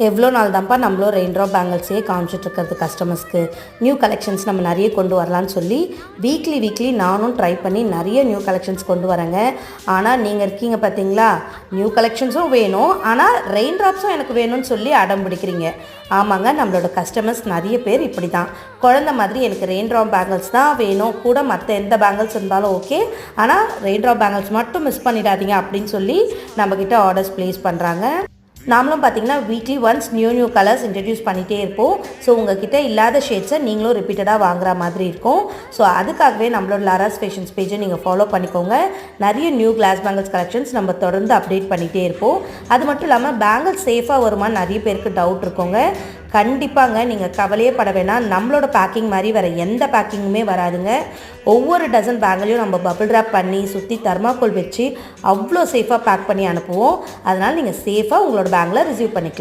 எவ்வளோ நாள் தான்ப்பா நம்மளும் ரெயின் ட்ராப் பேங்கிள்ஸே காமிச்சிட்ருக்கிறது கஸ்டமர்ஸ்க்கு. நியூ கலெக்ஷன்ஸ் நம்ம நிறைய கொண்டு வரலான்னு சொல்லி வீக்லி நானும் ட்ரை பண்ணி நிறைய நியூ கலெக்ஷன்ஸ் கொண்டு வரேங்க. ஆனால் நீங்கள் இருக்கீங்க பார்த்தீங்களா, நியூ கலெக்ஷன்ஸும் வேணும், ஆனால் ரெயின் ட்ராப்ஸும் எனக்கு வேணும்னு சொல்லி அடம் பிடிக்கிறீங்க. ஆமாங்க, நம்மளோட கஸ்டமர்ஸ் நிறைய பேர் இப்படி தான். குழந்த மாதிரி எனக்கு ரெயின் ட்ராப் பேங்கிள்ஸ் தான் வேணும், கூட மற்ற எந்த பேங்கிள்ஸ் இருந்தாலும் ஓகே, ஆனால் ரெயின் ட்ராப் பேங்கிள்ஸ் மட்டும் மிஸ் பண்ணிடாதீங்க அப்படின்னு சொல்லி நம்மக்கிட்ட ஆர்டர்ஸ் ப்ளேஸ் பண்ணுறாங்க. நாமளும் பார்த்திங்கன்னா weekly once new colours introduce பண்ணிகிட்டே இருப்போம். ஸோ உங்கள்கிட்ட இல்லாத ஷேட்ஸை நீங்களும் ரிப்பீட்டடாக வாங்குற மாதிரி இருக்கும். ஸோ அதுக்காகவே நம்மளோட லாராஸ் ஃபேஷன்ஸ் பேஜை நீங்கள் ஃபாலோ பண்ணிக்கோங்க. நிறைய நியூ கிளாஸ் பேங்கிள்ஸ் கலெக்ஷன்ஸ் நம்ம தொடர்ந்து அப்டேட் பண்ணிகிட்டே இருப்போம். அது மட்டும் இல்லாமல் பேங்கிள்ஸ் சேஃபாக வருமானு நிறைய பேருக்கு டவுட் இருக்குங்க. கண்டிப்பாங்க, நீங்கள் கவலையே பட வேணாம். நம்மளோட பேக்கிங் மாதிரி வேறு எந்த பேக்கிங்குமே வராதுங்க. ஒவ்வொரு டசன் பேங்கிலையும் நம்ம பபிள் ட்ராப் பண்ணி சுற்றி தர்மாக்கோல் வச்சு அவ்வளோ சேஃபாக பேக் பண்ணி அனுப்புவோம். அதனால் நீங்கள் சேஃபாக உங்களோட பேங்கில் ரிசீவ் பண்ணிக்கலாம்.